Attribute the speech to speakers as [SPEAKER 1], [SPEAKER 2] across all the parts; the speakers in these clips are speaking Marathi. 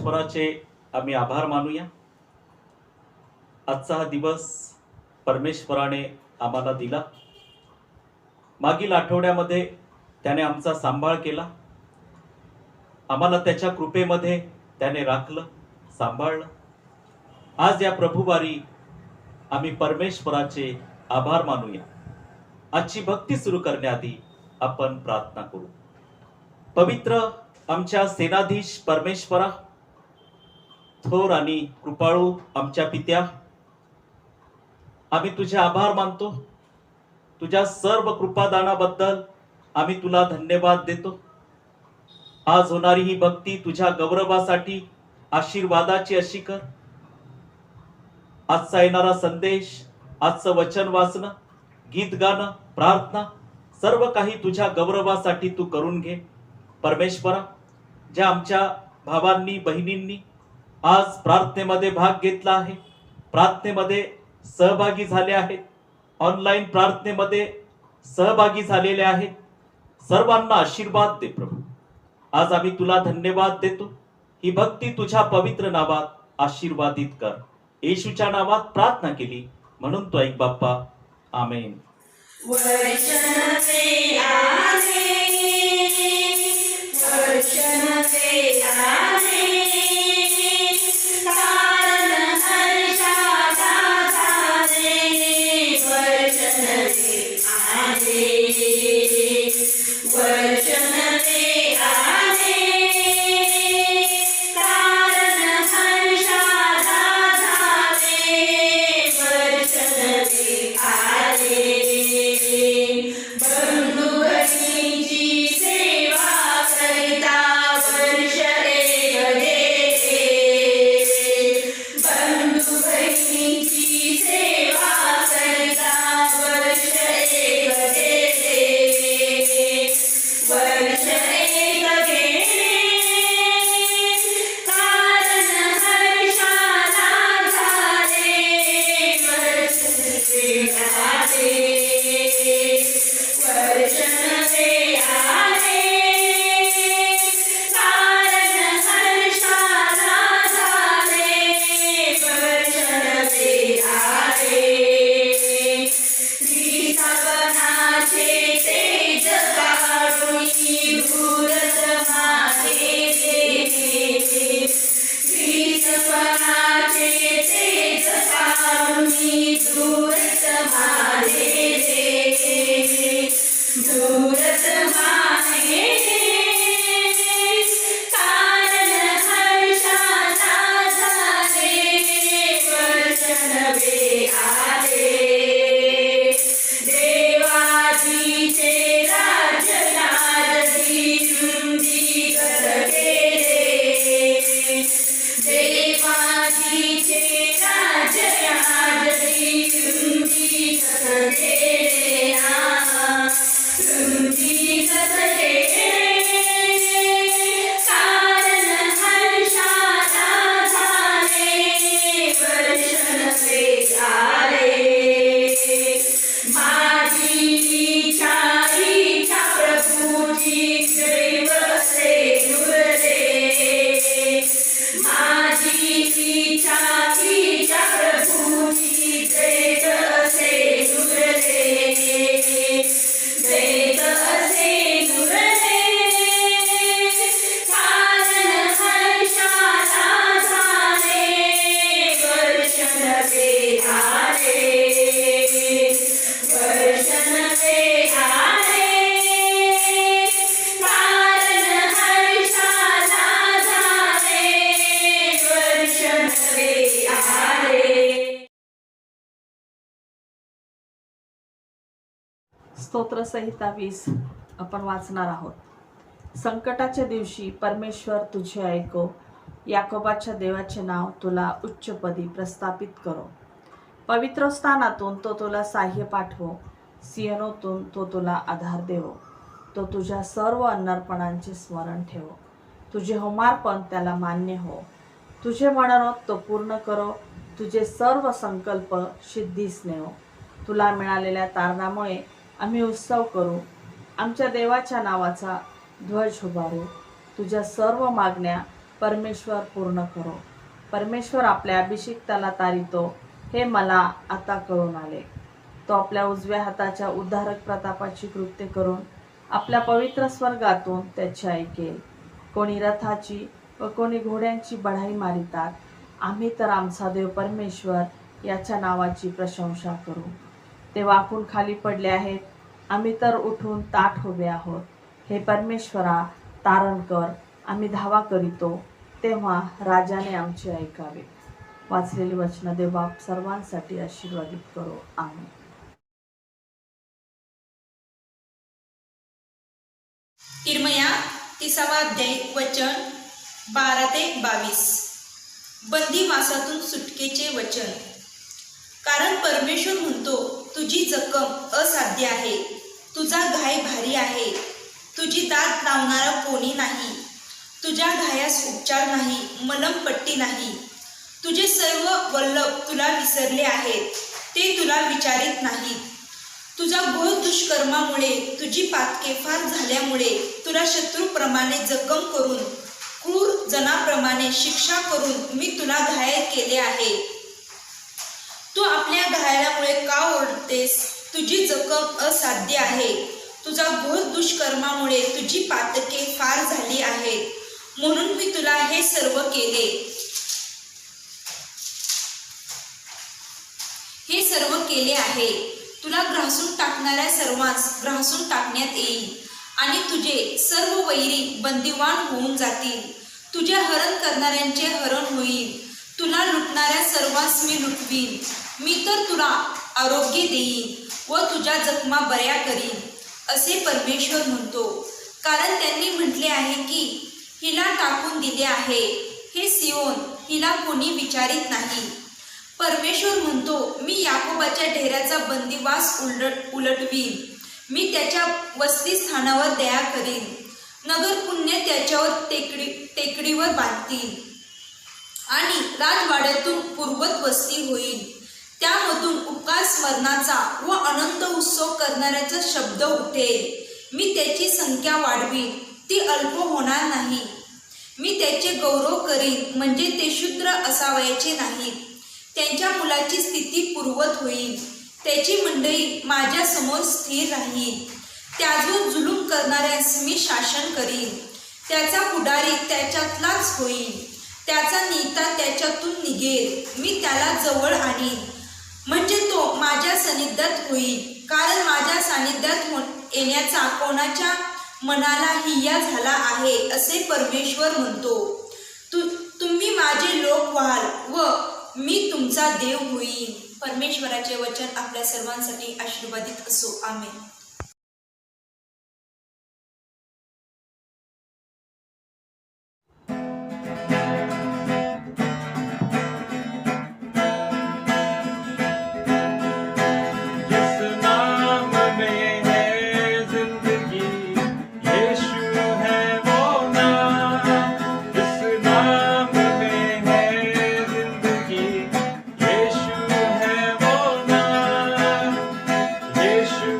[SPEAKER 1] परमेश्वराचे आम्ही आभार मानूया। आजचा हा दिवस परमेश्वराने आम्हाला दिला। मागील आठवड्यामध्ये त्याने आमचा सांभाळ केला, आम्हाला त्याच्या कृपेमध्ये त्याने राखलं, सांभाळलं। आज या प्रभुवारी आम्ही परमेश्वराचे आभार मानूया। आजची भक्ती सुरू करण्याआधी आपण प्रार्थना करू। पवित्र आमच्या सेनाधीश परमेश्वरा, थोर आणि कृपाळू आमच्या पित्या, आम्ही तुझे आभार मानतो। तुझ्या सर्व कृपादानाबद्दल आम्ही तुला धन्यवाद देतो। आज होणारी ही भक्ती तुझ्या गौरवासाठी आशीर्वादाची अशी कर। आजचा येणारा संदेश, आजचं वचन वाचणं, गीत गाणं, प्रार्थना, सर्व काही तुझ्या गौरवासाठी तू करून घे। परमेश्वरा, ज्या आमच्या भावांनी बहिणींनी आज प्रार्थनेमध्ये भाग घेतला आहे, प्रार्थनेमध्ये सहभागी झाले आहेत, ऑनलाईन प्रार्थनेमध्ये सहभागी झालेले आहेत, सर्वांना आशीर्वाद दे प्रभू। आज आम्ही तुला धन्यवाद देतो। ही भक्ती तुझ्या पवित्र नावात आशीर्वादित कर। येशूच्या नावात प्रार्थना केली म्हणून तो ऐक बाप्पा, आमेन।
[SPEAKER 2] स्तोत्र संहिता 20 आपण वाचणार आहोत। संकटाच्या दिवशी परमेश्वर तुझे ऐको, याकोबाच्या देवाचे नाव तुला उच्चपदी प्रस्थापित करो। पवित्र स्थानातून तो तुला साह्य पाठवो, सियनोतून तो तुला आधार देवो। तो तुझ्या सर्व अन्नर्पणांचे स्मरण ठेवो, तुझे होमार्पण त्याला मान्य हो। तुझे मनोरथ तो पूर्ण करो, तुझे सर्व संकल्प सिद्धीस नेवो। तुला मिळालेल्या तारणामुळे आम्ही उत्सव करू, आमच्या देवाच्या नावाचा ध्वज उभारू। तुझ्या सर्व मागण्या परमेश्वर पूर्ण करो. परमेश्वर आपल्या अभिषिक्ताला तारितो हे मला आता कळून आले. तो आपल्या उजव्या हाताच्या उद्धारक प्रतापाची कृत्य करून आपल्या पवित्र स्वर्गातून त्याची ऐकेल. कोणी रथाची व कोणी घोड्यांची बढाई मारितात. आम्ही तर आमचा देव परमेश्वर याच्या नावाची प्रशंसा करू. ते वाकून खाली पडले आहेत, आम्ही तर उठून ताठ उभे आहोत. हे परमेश्वरा, तारण कर, आम्ही धावा करीतो, तेव्हा राजाने आमचे ऐकावे. वाचलेली वचनं देव बाप सर्वांसाठी आशीर्वादित करो. आमेन.
[SPEAKER 3] इर्मया 30वा अध्याय वचन 12 ते 22. बंदीवासातून सुटकेचे वचन. कारण परमेश्वर म्हणतो, तुझी जखम असाध्य आहे, तुझा घाय भारी आहे, तुझी दात लावणारा कोणी नाही, तुझ्या घायास उपचार नाही, मलमपट्टी नाही. तुझे सर्व वल्लभ तुला विसरले आहेत, ते तुला विचारित नाहीत. तुझा घोर दुष्कर्मामुळे, तुझी पातके फार झाल्यामुळे तुला शत्रूप्रमाणे जखम करून, क्रूर जनाप्रमाणे शिक्षा करून मी तुला घायल केले आहे. तू आपल्या घायाळामुळे का ओरडतेस? तुझी जखम असाध्य आहे, तुझा घोर दुष्कर्मामुळे तुझी पातके फार झाली आहेत, म्हणून मी तुला हे सर्व केले. हे सर्व केले आहे. तुला ग्रासून टाकणाऱ्या सर्वांस ग्रासून टाकण्यात येईल आणि तुझे सर्व वैरी बंदिवान होऊन जातील. तुझे हरण करणाऱ्यांचे हरण होईल. तुला लुटणाऱ्या सर्वांस मी लुटवीन. मी तर तुला आरोग्य देईन व तुझ्या जखमा बऱ्या करीन, असे परमेश्वर म्हणतो. कारण त्यांनी म्हटले आहे की हिला टाकून दिले आहे, हे सियोन, हिला कोणी विचारित नाही. परमेश्वर म्हणतो, मी याकोबाच्या ढेऱ्याचा बंदिवास उलटवीन. मी त्याच्या वसतिस्थानावर दया करीन. नगर पुण्य त्याच्यावर टेकडीवर बांधतील आणि राजवाड्यातून पूर्वत वस्ती होईल. त्यामधून उपकार स्मरणाचा व अनंत उत्सव करणाऱ्याचा शब्द उठेल. मी त्याची संख्या वाढवीन, ती अल्प होणार नाही. मी त्याचे गौरव करीन, म्हणजे ते शूद्र असावयाचे नाहीत. त्यांच्या मुलाची स्थिती पूर्वत होईल. त्याची मंडळी माझ्या समोर स्थिर राहील. त्याजवर जुलूम करणाऱ्यास मी शासन करीन. त्याचा पुढारी त्याच्यातलाच होईल. त्याचा नेता त्याच्यातून निघेल. मी त्याला जवळ आणीन, म्हणजे तो माझ्या सानिध्यात होईल. कारण माझ्या सानिध्यात येण्याचा कोणाच्या मनाला हिया झाला आहे, असे परमेश्वर म्हणतो. तुम्ही माझे लोक व्हाल व मी तुमचा देव होईन. परमेश्वराचे वचन आपल्या सर्वांसाठी आशीर्वादित असो. आमेन.
[SPEAKER 4] यीशु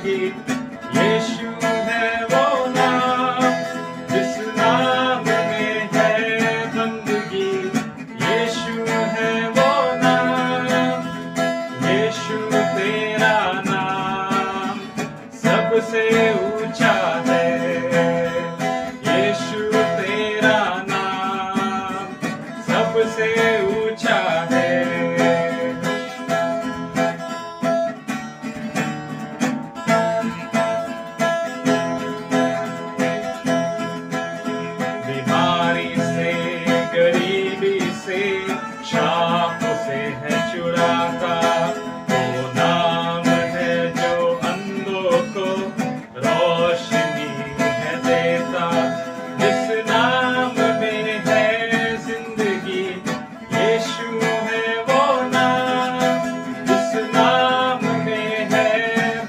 [SPEAKER 4] बंदगी। यीशु है वो नाम जिस नाम में है बंदगी। यीशु है वो नाम, यीशु तेरा नाम सबसे ऊंचा है। यीशु तेरा नाम सबसे ऊंचा है। बीमारी से, गरीबी से, शापों से है छुड़ाता। वो नाम है जो अंधों को रोशनी है देता। जिस नाम में है जिंदगी, यीशु है वो नाम जिस नाम में है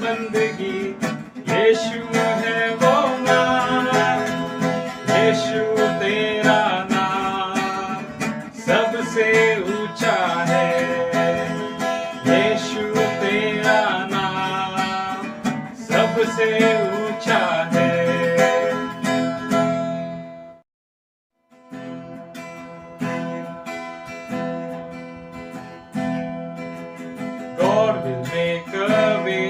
[SPEAKER 4] बंदगी। यीशु है वो नाम, यीशु तेरा नाम सबसे ऊंचा है। यीशु तेरा नाम सबसे ऊंचा है। God will make a way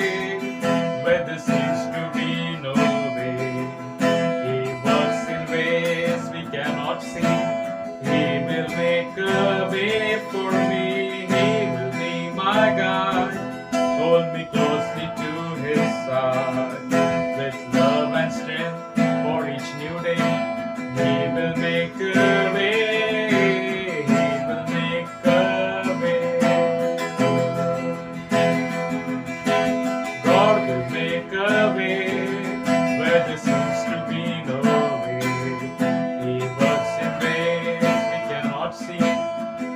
[SPEAKER 4] where there seems to be no way. He works in ways we cannot see. He will make a way for me. He will be my God. Hold me closely to His side with love and strength for each new day. He will make a way. He will make a way. God will make a way where there seems to be no way. He works in ways we cannot see.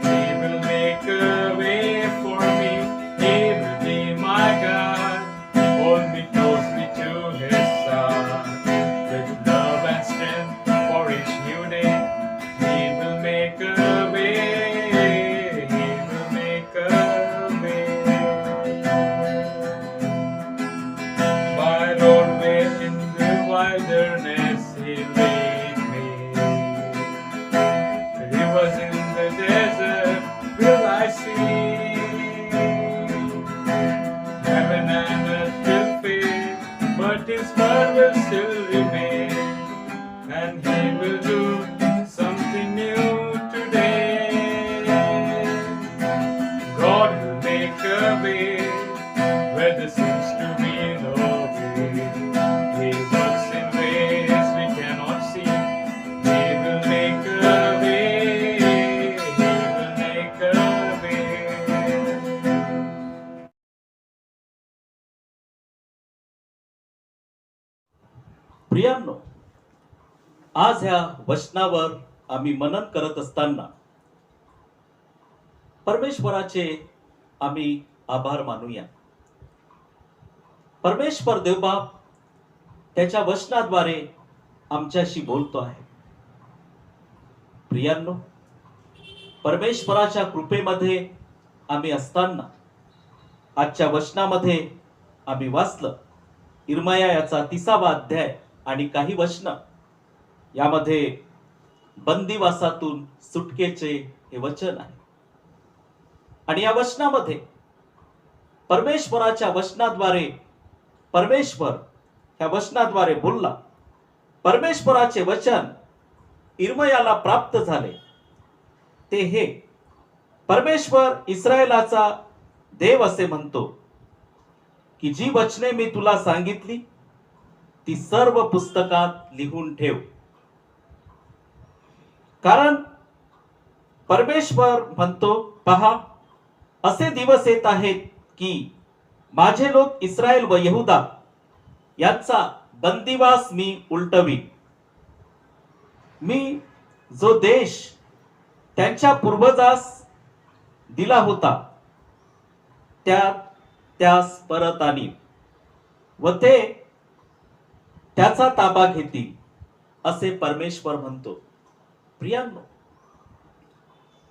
[SPEAKER 4] He will make a way for me. He will be my God. Hold me closely to His side with love and strength for each new day. He will make a way. He will make a way. By roadway in the wilderness He lead me. Rivers in the desert will I see. Heaven and earth will fade, but His word will still remain. And He will do something new today. God will make a way where there seems to be no way. He works in ways we cannot see. He will make a way. He will make a way.
[SPEAKER 1] प्रियांनो, आज ह्या वचनावर आम्ही मनन करत असताना परमेश्वराचे आम्ही आभार मानूया. परमेश्वर देवबाप त्याच्या वचनाद्वारे आमच्याशी बोलतो आहे. प्रियांनो, परमेश्वराच्या कृपेमध्ये आम्ही असताना आजच्या वचनामध्ये आम्ही वाचलं इर्मया याचा 30वा अध्याय आणि काही वचन यामध्ये बंदिवासातून सुटकेचे हे वचन आहे. आणि या वचनामध्ये परमेश्वराच्या वचनाद्वारे परमेश्वर ह्या वचनाद्वारे बोलला. परमेश्वराचे वचन इर्मयाला प्राप्त झाले ते हे, परमेश्वर इस्रायलाचा देव असे म्हणतो की जी वचने मी तुला सांगितली ती सर्व पुस्तकात लिहून ठेव. कारण परमेश्वर म्हणतो, पहा, असे दिवस येत आहेत की माझे लोक इस्रायल व यहुदा यांचा बंदिवास मी उलटवीन. मी जो देश त्यांच्या पूर्वजास दिला होता त्यास परत आणीन व ते त्याचा ताबा घेतील असे परमेश्वर म्हणतो. प्रियांनो,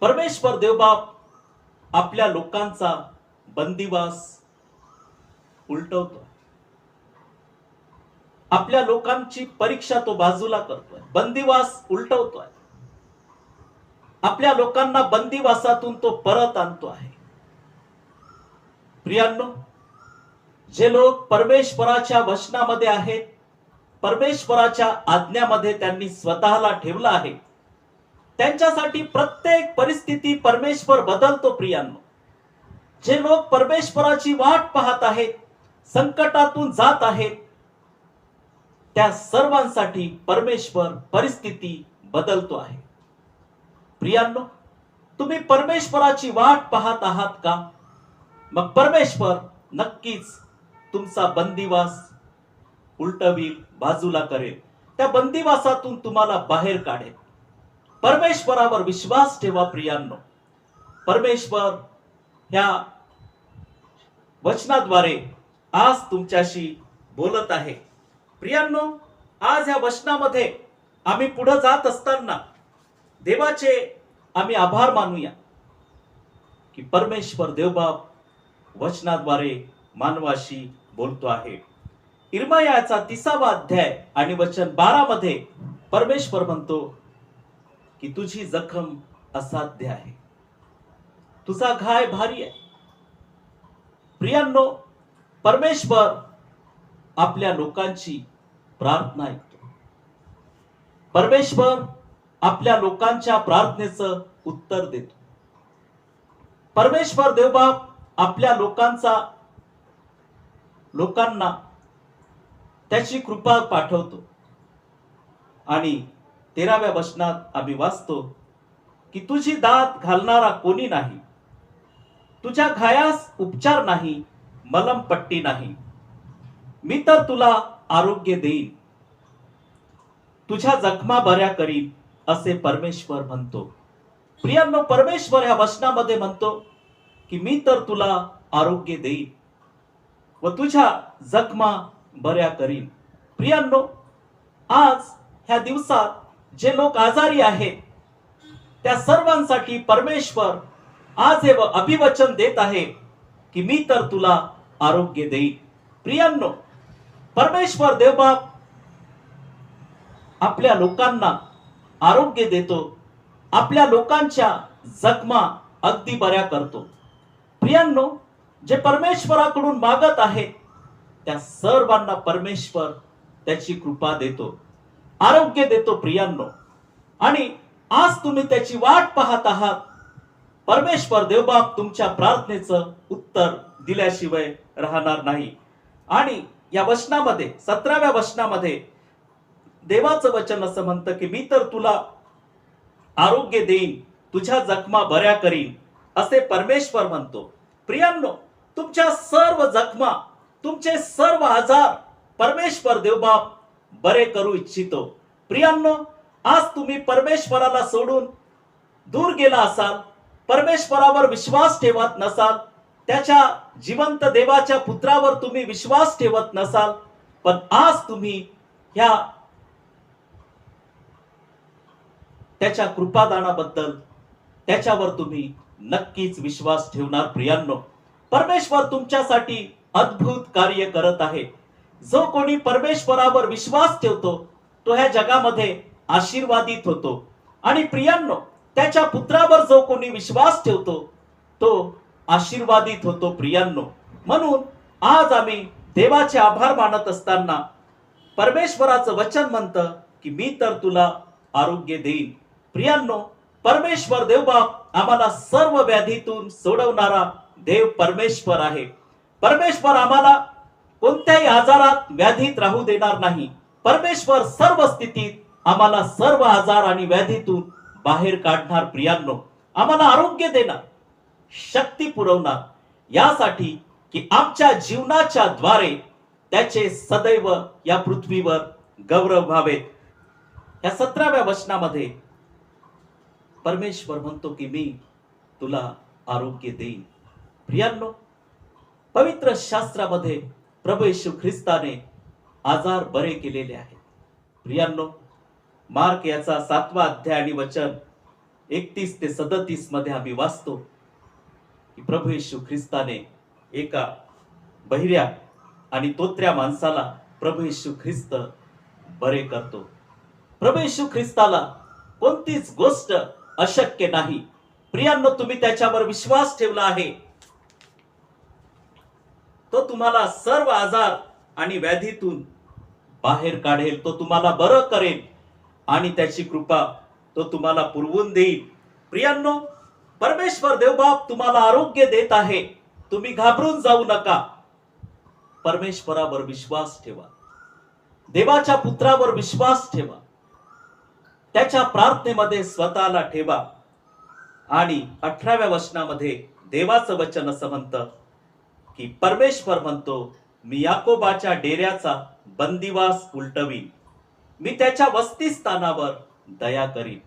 [SPEAKER 1] परमेश्वर देवबाप आपल्या लोकांचा बंदिवास उलटवतो. आपल्या लोकांची परीक्षा तो बाजूला करतोय, बंदिवास उलटवतोय, आपल्या लोकांना बंदिवासातून तो परत आणतो आहे. प्रियांनो, जे लोक परमेश्वराच्या वचनामध्ये आहेत, परमेश्वराच्या आज्ञामध्ये त्यांनी स्वतःला ठेवलं आहे, त्यांच्यासाठी प्रत्येक परिस्थिती परमेश्वर बदलतो. प्रियांनो, जे लोक परमेश्वराची वाट पाहत आहेत, संकटातून जात आहेत, त्या सर्वांसाठी परमेश्वर परिस्थिती बदलतो आहे. प्रियांनो, तुम्ही परमेश्वराची वाट पाहत आहात का? मग परमेश्वर नक्कीच तुमचा बंदिवास उलटवील, बाजूला करेल, त्या बंदिवासातून तुम्हाला बाहेर काढेल. परमेश्वरावर विश्वास ठेवा. प्रियांनो, परमेश्वर ह्या वचनाद्वारे आज तुमच्याशी बोलत आहे. प्रियांनो, आज ह्या वचनामध्ये आम्ही पुढे जात असताना देवाचे आम्ही आभार मानूया की परमेश्वर देवबाप वचनाद्वारे मानवाशी बोलतो आहे. इर्मयाचा 30वा अध्याय आणि वचन 12 मध्ये परमेश्वर म्हणतो की तुझी जखम असाध्य आहे, तुझा घाय भारी आहे. प्रियांनो, परमेश्वर आपल्या लोकांची प्रार्थना ऐकतो. परमेश्वर आपल्या लोकांच्या प्रार्थनेचं उत्तर देतो. परमेश्वर देवबाप आपल्या लोकांना त्याची कृपा पाठवतो. आणि 13व्या वचनात आम्ही वाचतो की तुझी दात घालणारा कोणी नाही, तुझ्या घायास उपचार नाही, मलमपट्टी नाही, मी तर तुला आरोग्य देईन, तुझ्या जखमा बऱ्या करीन, असे परमेश्वर म्हणतो. प्रियांनो, परमेश्वर ह्या वचनामध्ये म्हणतो की मी तर तुला आरोग्य देईन व तुझ्या जखमा बऱ्या करीन. प्रियांनो, आज ह्या दिवसात जे लोक आजारी आहेत त्या सर्वांसाठी परमेश्वर आज हे अभिवचन देत आहे की मी तर तुला आरोग्य देईन. प्रियांनो, परमेश्वर देवबाप आपल्या लोकांना आरोग्य देतो, आपल्या लोकांच्या जखमा अगदी बऱ्या करतो. प्रियांनो, जे परमेश्वराकडून मागत आहेत त्या सर्वांना परमेश्वर त्याची कृपा देतो, आरोग्य देतो. प्रियांनो, आणि आज तुम्ही त्याची वाट पाहत आहात. परमेश्वर देवबाप तुमच्या प्रार्थनेचं उत्तर दिल्याशिवाय राहणार नाही. आणि या वचनामध्ये 17व्या वचनामध्ये देवाचं वचन असं म्हणतं की मी तर तुला आरोग्य देईन, तुझ्या जखमा बऱ्या करीन, असे परमेश्वर म्हणतो. प्रियांनो, तुमच्या सर्व जखमा, तुमचे सर्व आजार परमेश्वर देवबाप बरे करू इच्छितो. प्रियांनो, आज तुम्ही परमेश्वराला सोडून दूर गेला असाल, परमेश्वरावर विश्वास ठेवत नसाल, त्याच्या जिवंत देवाच्या पुत्रावर तुम्ही विश्वास ठेवत नसाल, पण आज तुम्ही ह्या त्याच्या कृपादानाबद्दल त्याच्यावर तुम्ही नक्कीच विश्वास ठेवणार. प्रियांनो, परमेश्वर तुमच्यासाठी अद्भुत कार्य करत आहे. जो कोणी परमेश्वरावर विश्वास ठेवतो तो ह्या जगामध्ये आशीर्वादित होतो. आणि प्रियांनो, त्याच्या पुत्रावर जो कोणी विश्वास ठेवतो तो आशीर्वादित होतो. प्रियांनो, म्हणून आज आम्ही देवाचे आभार मानत असताना परमेश्वराचं वचन म्हणतं की मी तर तुला आरोग्य देईन. प्रियांनो, परमेश्वर देवबाप आम्हाला सर्व व्याधीतून सोडवणारा देव परमेश्वर आहे. परमेश्वर आम्हाला कोणत्याही आजारात, व्याधीत राहू देणार नाही. परमेश्वर सर्व स्थितीत आम्हाला सर्व आजार आणि व्याधीतून बाहेर काढणार. प्रियांनो, आम्हाला आरोग्य देणार, शक्ती पुरवणार, यासाठी की आमच्या जीवनाच्या द्वारे त्याचे सदैव या पृथ्वीवर गौरव व्हावेत. या 17व्या वचनामध्ये परमेश्वर म्हणतो की मी तुला आरोग्य देईन. प्रियांनो, पवित्र शास्त्रामध्ये प्रभू येशू ख्रिस्ताने आजार बरे केलेले आहेत. प्रियांनो, मार्क याचा 7वा अध्याय आणि वचन 31 ते 37 मध्ये आम्ही वाचतो की प्रभू येशू ख्रिस्ताने एका बहिऱ्या आणि तोत्र्या माणसाला प्रभू येशू ख्रिस्त बरे करतो. प्रभू येशू ख्रिस्ताला कोणतीच गोष्ट अशक्य नाही. प्रियांनो, तुम्ही त्याच्यावर विश्वास ठेवला आहे, तो तुम्हाला सर्व आजार आणि व्याधीतून बाहेर काढेल, तो तुम्हाला बरं करेल आणि त्याची कृपा तो तुम्हाला पुरवून देईल. प्रियांनो, परमेश्वर देवबाप तुम्हाला आरोग्य देत आहे. तुम्ही घाबरून जाऊ नका. परमेश्वरावर विश्वास ठेवा, देवाच्या पुत्रावर विश्वास ठेवा, त्याच्या प्रार्थनेमध्ये स्वतःला ठेवा. आणि 18व्या वचनामध्ये देवाचं वचन असं म्हणतं की परमेश्वर म्हणतो, मी याकोबाच्या डेऱ्याचा बंदिवास उलटवीन, मी त्याच्या वस्तीस्थानावर दया करीन.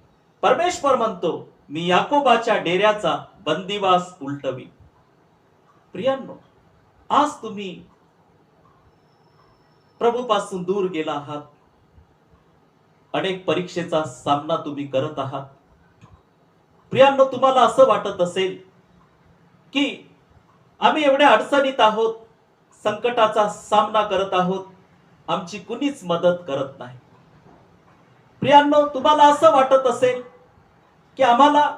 [SPEAKER 1] परमेश्वर म्हणतो, मी याकोबाच्या डेऱ्याचा बंदिवास उलटवीन. प्रियांनो, आज तुम्ही प्रभूपासून दूर गेला आहात. अनेक परीक्षेचा सामना तुम्ही करत आहात. प्रियांनो, तुम्हाला असं वाटत असेल की आम्ही एवढ्या अडचणीत आहोत, संकटाचा सामना करत आहोत, आमची कुणीच मदत करत नाही. प्रियांनो, तुम्हाला असं वाटत असेल की आम्हाला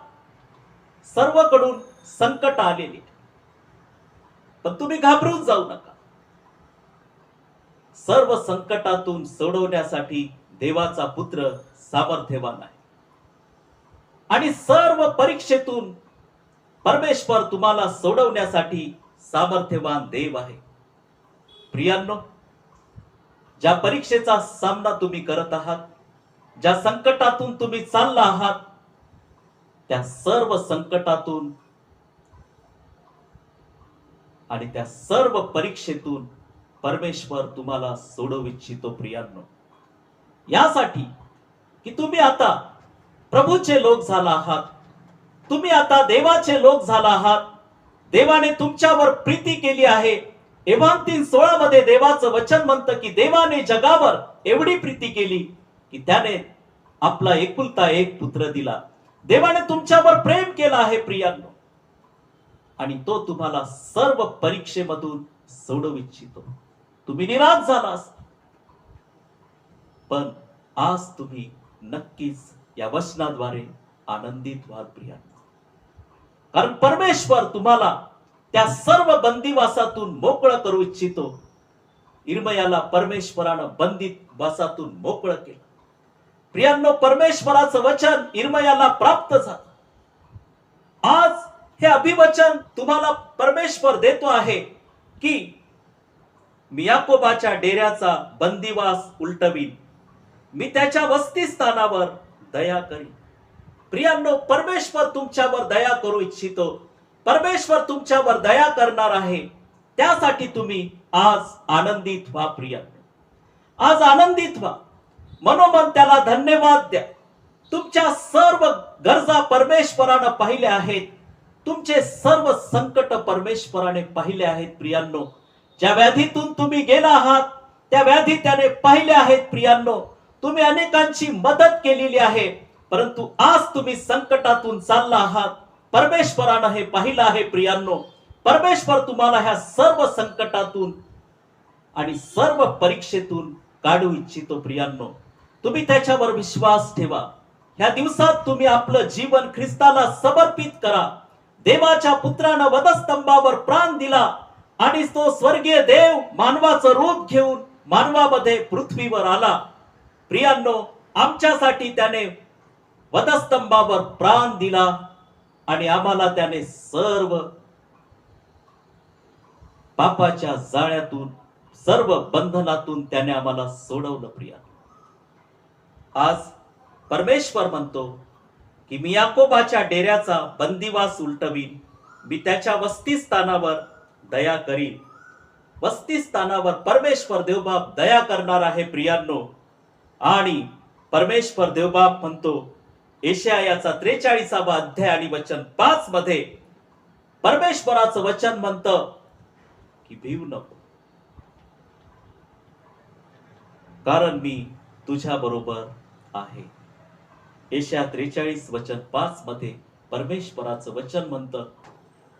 [SPEAKER 1] सर्वकडून संकट आलेले, पण तुम्ही घाबरून जाऊ नका. सर्व संकटातून सोडवण्यासाठी देवाचा पुत्र सामर्थ्यवान आहे आणि सर्व परीक्षेतून परमेश्वर तुम्हाला सोडवण्यासाठी सामर्थ्यवान देव आहे. प्रियांनो, ज्या परीक्षेचा सामना तुम्ही करत आहात, ज्या संकटातून तुम्ही चालला आहात, त्या सर्व संकटातून आणि त्या सर्व परीक्षेतून परमेश्वर तुम्हाला सोडवू इच्छितो. प्रियांनो, यासाठी की तुम्ही आता प्रभूचे लोक झाला आहात, तुम्ही आता देवाचे लोक झाला आहात. देवाने तुमच्यावर प्रीती केली आहे. एव्हान 3:16 मध्ये देवाचं वचन म्हणतं की देवाने जगावर एवढी प्रीती केली की त्याने आपला एकुलता एक पुत्र दिला. देवाने तुमच्यावर प्रेम केलं आहे प्रियांनो, आणि तो तुम्हाला सर्व परीक्षेमधून सोडवू इच्छितो. तुम्ही निराश झालास, पण आज तुम्ही नक्कीच या वचनाद्वारे आनंदित व्हा प्रियांनो, कारण परमेश्वर तुम्हाला त्या सर्व बंदिवासातून मोकळं करू इच्छितो. इर्मयाला परमेश्वरानं बंदिवासातून मोकळं केलं. प्रियांनो, परमेश्वराचं वचन इर्मयाला प्राप्त झालं. आज हे अभिवचन तुम्हाला परमेश्वर देतो आहे की मी याकोबाच्या डेऱ्याचा बंदिवास उलटवीन, मी त्याच्या वस्तीस्थानावर दया करीन. प्रियांनो, परमेश्वर तुमच्यावर दया करू इच्छितो. परमेश्वर तुमच्यावर दया करणार आहे. त्यासाठी तुम्ही आज आनंदित व्हा प्रियांनो, आज आनंदित व्हा. मनोमन त्याला धन्यवाद द्या. तुमच्या सर्व गरजा परमेश्वरानं पाहिल्या आहेत. तुमचे सर्व संकट परमेश्वराने पाहिले आहेत. प्रियांनो, ज्या व्याधीतून तुम्ही गेला आहात त्या व्याधी त्याने पाहिल्या आहेत. प्रियांनो, तुम्ही अनेकांची मदत केलेली आहे, परंतु आज तुम्ही संकटातून चालला आहात. परमेश्वरानं हे पाहिलं आहे. प्रियांनो, परमेश्वर तुम्हाला ह्या सर्व संकटातून आणि सर्व परीक्षेतून काढू इच्छितो. प्रियांनो, तुम्ही त्याच्यावर विश्वास ठेवा. ह्या दिवसात तुम्ही आपलं जीवन ख्रिस्ताला समर्पित करा. देवाच्या पुत्रानं वधस्तंभावर प्राण दिला आणि तो स्वर्गीय देव मानवाचं रूप घेऊन मानवामध्ये पृथ्वीवर आला. प्रियांनो, आमच्यासाठी त्याने वधस्तंभावर प्राण दिला आणि आम्हाला त्याने सर्व पापाच्या जाळ्यातून, सर्व बंधनातून त्याने आम्हाला सोडवलं. प्रियांनो, आज परमेश्वर म्हणतो की मी याकोबाच्या डेऱ्याचा बंदिवास उलटवीन, मी त्याच्या वस्तीस्थानावर दया करीन. वस्तीस्थानावर परमेश्वर देवबाप दया करणार आहे. प्रियांनो, आणि परमेश्वर देवबाप म्हणतो यशायाचा 43वा अध्याय आणि वचन 5 मध्ये परमेश्वराचं वचन म्हणतं की भिवू नको, कारण मी तुझ्या बरोबर आहे. यशाया 43 वचन 5 मध्ये परमेश्वराचं वचन म्हणतं,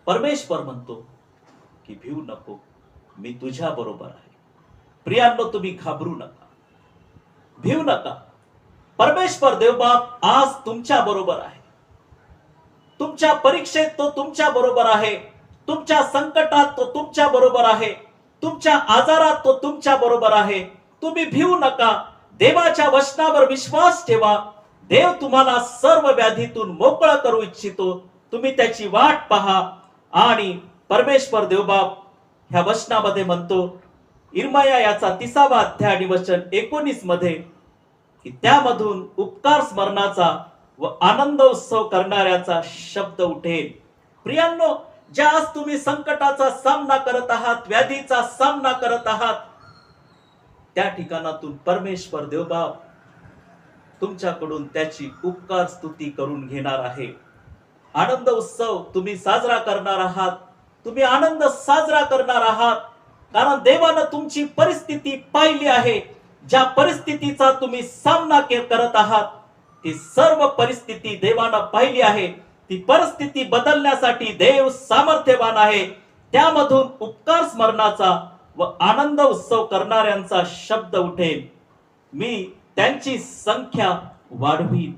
[SPEAKER 1] परमेश्वर म्हणतो की भिवू नको, मी तुझ्या बरोबर आहे. प्रियांनो, तुम्ही घाबरू नका, भिवू नका. परमेश्वर देवबाप आज तुमच्या बरोबर आहे. तुमच्या परीक्षेत तो तुमच्या बरोबर आहे. तुमच्या संकटात तो तुमच्या बरोबर आहे. तुमच्या आजारात तो तुमच्या बरोबर आहे. तुम्ही भिवू नका. देवाच्या वचनावर विश्वास ठेवा. देव तुम्हाला सर्व व्याधीतून मोकळं करू इच्छितो. तुम्ही त्याची वाट पहा. आणि परमेश्वर देवबाप ह्या वचनामध्ये म्हणतो, इर्मया याचा 30वा अध्याय आणि वचन 19 मध्ये, की त्यामधून उपकार स्मरणाचा व आनंद उत्सव करणाऱ्याचा शब्द उठेल. प्रियांनो, ज्या आज तुम्ही संकटाचा सामना करत आहात, व्याधीचा सामना करत आहात, त्या ठिकाणातून परमेश्वर देवबाप तुमच्याकडून त्याची उपकार स्तुती करून घेणार आहे. आनंद उत्सव तुम्ही साजरा करणार आहात. तुम्ही आनंद साजरा करणार आहात, कारण देवानं तुमची परिस्थिती पाहिली आहे. ज्या परिस्थितीचा तुम्ही सामना करत आहात, ती सर्व परिस्थिती देवानं पाहिली आहे. ती परिस्थिती बदलण्यासाठी देव सामर्थ्यवान आहे. त्यामधून उपकार स्मरणाचा व आनंद उत्सव करणाऱ्यांचा शब्द उठेल. मी त्यांची संख्या वाढवीन.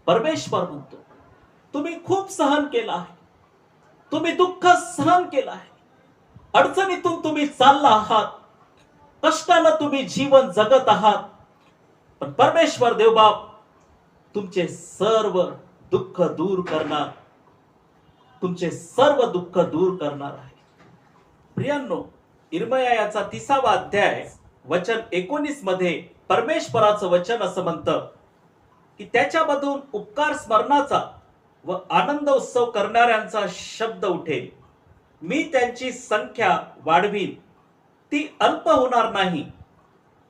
[SPEAKER 1] परमेश्वर म्हणतो, तुम्ही खूप सहन केला आहे. तुम्ही दुःख सहन केलं आहे. अडचणीतून तुम्ही चालला आहात. कष्टानं तुम्ही जीवन जगत आहात. पण परमेश्वर देवबाप तुमचे सर्व दुःख दूर करणार. तुमचे सर्व दुःख दूर करणार आहे. प्रियांनो, इर्मया याचा 30वा अध्याय वचन 19 मध्ये परमेश्वराचं वचन असं म्हणतं, की त्याच्यामधून उपकार स्मरणाचा व आनंद उत्सव करणाऱ्यांचा शब्द उठेल. मी त्यांची संख्या वाढवीन. ती अल्प होणार नाही.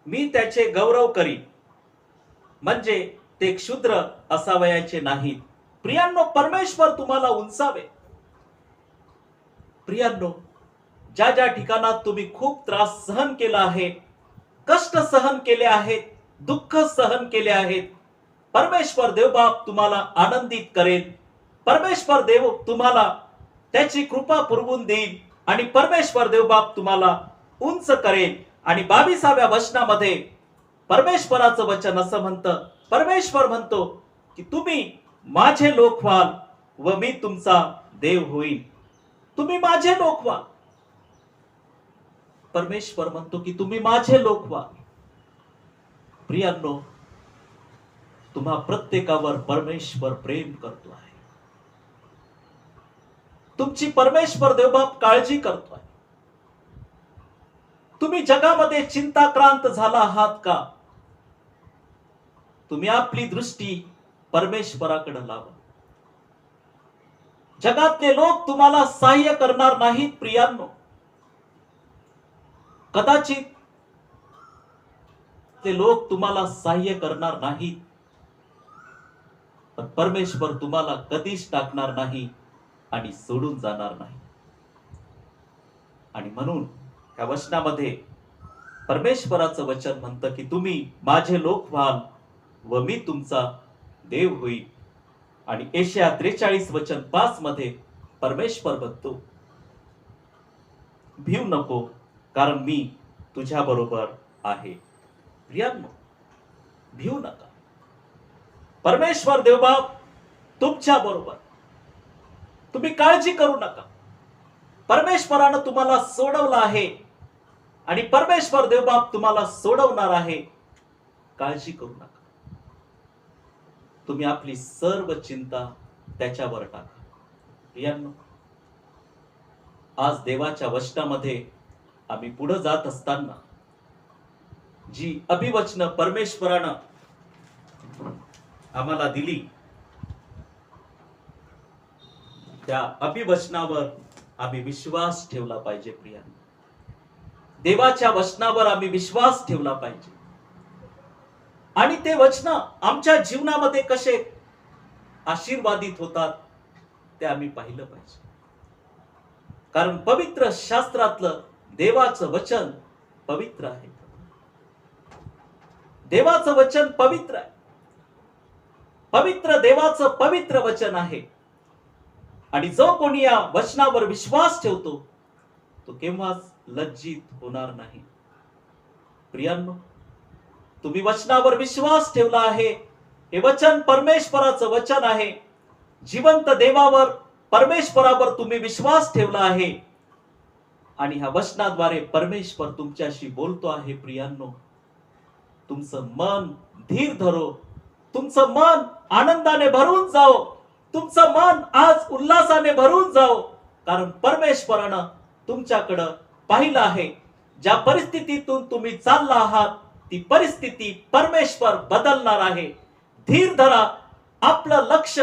[SPEAKER 1] मी त्याचे गौरव करीन, म्हणजे ते क्षुद्र असावयाचे नाहीत. प्रियांनो, परमेश्वर तुम्हाला उंचावे. प्रियांनो, ज्या ज्या ठिकाणात तुम्ही खूप त्रास सहन केला आहे, कष्ट सहन केले आहेत, दुःख सहन केले आहेत, परमेश्वर देवबाप तुम्हाला आनंदित करेल. परमेश्वर देव तुम्हाला त्याची कृपा पुरवून देईल आणि परमेश्वर देवबाप तुम्हाला उंच करेल. आणि 22व्या वचनामध्ये परमेश्वराचं वचन असं म्हणतं, परमेश्वर म्हणतो की तुम्ही माझे लोक व्हाल व मी तुमचा देव होईल. तुम्ही माझे लोक व्हाल. परमेश्वर म्हणतो की तुम्ही माझे लोक व्हाल. प्रियांनो, तुम्हा प्रत्येकावर परमेश्वर प्रेम करतो आहे. तुमची परमेश्वर देवबाप काळजी करतोय. तुम्ही जगामध्ये चिंताक्रांत झाला आहात का? तुम्ही आपली दृष्टी परमेश्वराकडे लावा. जगातले लोक तुम्हाला सहाय्य करणार नाहीत. प्रियांनो, कदाचित ते लोक तुम्हाला सहाय्य करणार नाहीत, पण परमेश्वर तुम्हाला कधीच टाकणार नाही आणि सोडून जाणार नाही. आणि म्हणून या वचनामध्ये परमेश्वराचं वचन म्हणतं की तुम्ही माझे लोक व्हाल व मी तुमचा देव होईल. आणि यशाया 43 वचन 5 मध्ये परमेश्वर म्हणतो, भिवू नको, कारण मी तुझ्या बरोबर आहे. प्रियांनो, भिवू नका. परमेश्वर देवबाप तुमच्या बरोबर. तुम्ही काळजी करू नका. परमेश्वरानं तुम्हाला सोडवलं आहे आणि परमेश्वर देवबाप तुम्हाला सोडवणार आहे. काळजी करू नका. तुम्ही आपली सर्व चिंता त्याच्यावर टाका. प्रियांनो, आज देवाच्या वचनामध्ये आम्ही पुढे जात असताना जी अभिवचन परमेश्वरानं आम्हाला दिली, त्या अभिवचनावर आम्ही विश्वास ठेवला पाहिजे. प्रियांनो, देवाच्या वचनावर आम्ही विश्वास ठेवला पाहिजे. आणि ते वचन आमच्या जीवनामध्ये कसे आशीर्वादित होतात ते आम्ही पाहिलं पाहिजे. कारण पवित्र शास्त्रातलं देवाचं वचन पवित्र आहे. देवाचं वचन पवित्र आहे. पवित्र देवाचं पवित्र वचन आहे. आणि जो कोणी या वचनावर विश्वास ठेवतो तो केव्हाच लज्जित होणार नाही. प्रियांनो, तुम्ही वचनावर विश्वास ठेवला आहे. हे वचन परमेश्वराचं वचन आहे. जिवंत देवावर, परमेश्वरावर तुम्ही विश्वास ठेवला आहे आणि ह्या वचनाद्वारे परमेश्वर तुमच्याशी बोलतो आहे. प्रियांनो, तुमचं मन धीर धरो, तुमचं मन आनंदाने भरून जाओ, तुमचं मन आज उल्हासाने भरून जाओ, कारण परमेश्वरानं तुमच्याकडं पाहिलं आहे. ज्या परिस्थितीतून तुम्ही चालला आहात ती परिस्थिती परमेश्वर बदलणार आहे. धीर धरा, आपलं लक्ष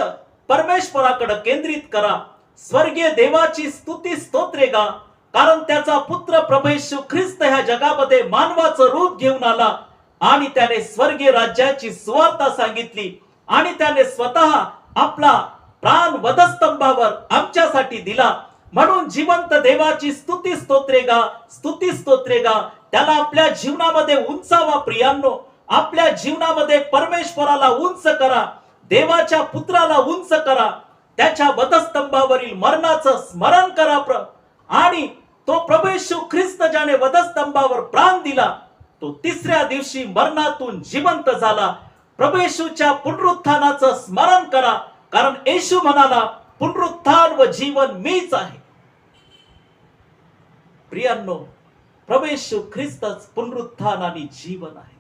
[SPEAKER 1] परमेश्वराकडे केंद्रित करा. स्वर्गीय देवाची स्तुती स्तोत्रे गा, कारण त्याचा पुत्र प्रभू येशू ख्रिस्त ह्या जगामध्ये मानवाचं रूप घेऊन आला आणि त्याने स्वर्गीय राज्याची सुवार्ता सांगितली आणि त्याने स्वतः आपला प्राण वधस्तंभावर आमच्यासाठी दिला. म्हणून जिवंत देवाची स्तुती स्तोत्रे गा, स्तुती स्तोत्रे गा. त्याला आपल्या जीवनामध्ये उंचावा. प्रियांनो, आपल्या जीवनामध्ये परमेश्वराला उंच करा, देवाच्या पुत्राला उंच करा. त्याच्या वधस्तंभावरील मरणाचं स्मरण करा आणि तो प्रभू येशू ख्रिस्त ज्याने वधस्तंभावर प्राण दिला, तो तिसऱ्या दिवशी मरणातून जिवंत झाला. प्रभू येशूच्या पुनरुत्थानाचं स्मरण करा, कारण येशू म्हणाला, पुनरुत्थान व जीवन मीच आहे. प्रियांनो, प्रभू येशू ख्रिस्तच पुनरुत्थान आणि जीवन आहे.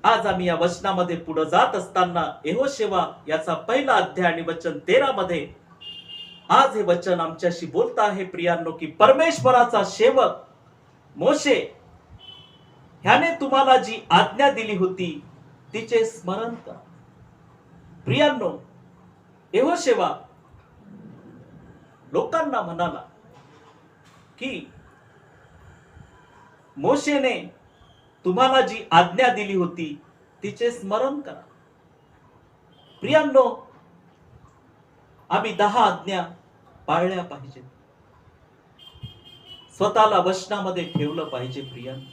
[SPEAKER 1] आज आम्ही या वचनामध्ये पुढे जात असताना यहोशुवा याचा पहिला अध्याय आणि वचन 13 मध्ये आज हे वचन आमच्याशी बोलत आहे. प्रियांनो, की परमेश्वराचा सेवक मोशे ह्याने तुम्हाला जी आज्ञा दिली होती तिचे स्मरण करा. प्रियांनो, यहोशुवा लोकांना म्हणाला की मोशेने तुम्हाला जी आज्ञा दिली होती तिचे स्मरण करा. प्रियांनो, आम्ही 10 आज्ञा पाळल्या पाहिजे, स्वतःला वचनामध्ये ठेवलं पाहिजे. प्रियांनो,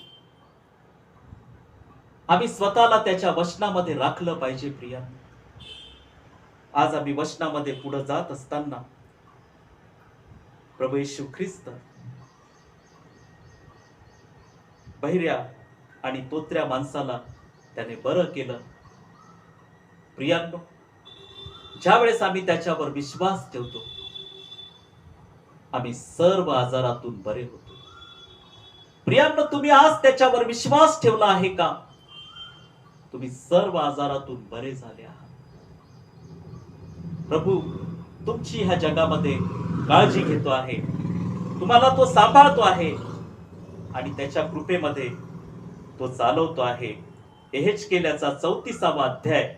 [SPEAKER 1] आम्ही स्वतःला त्याच्या वचनामध्ये राखलं पाहिजे. प्रियांनो, आज आम्ही वचनामध्ये पुढे जात असताना प्रभू येशू ख्रिस्त बहिऱ्या आणि तोत्र्या माणसाला त्याने बरं केलं. प्रियांनो, ज्या वेळेस आम्ही त्याच्यावर विश्वास ठेवतो आम्ही सर्व आजारातून बरे होतो. प्रियांनो, तुम्ही आज त्याच्यावर विश्वास ठेवला आहे का? तुम्ही सर्व आजारातून बरे झाले आहात. प्रभू तुमची ह्या जगामध्ये काळजी घेतो आहे, तुम्हाला तो सांभाळतो आहे आणि त्याच्या कृपेमध्ये तो चालवतो आहे. यहेजकेल्याचा 34वा अध्याय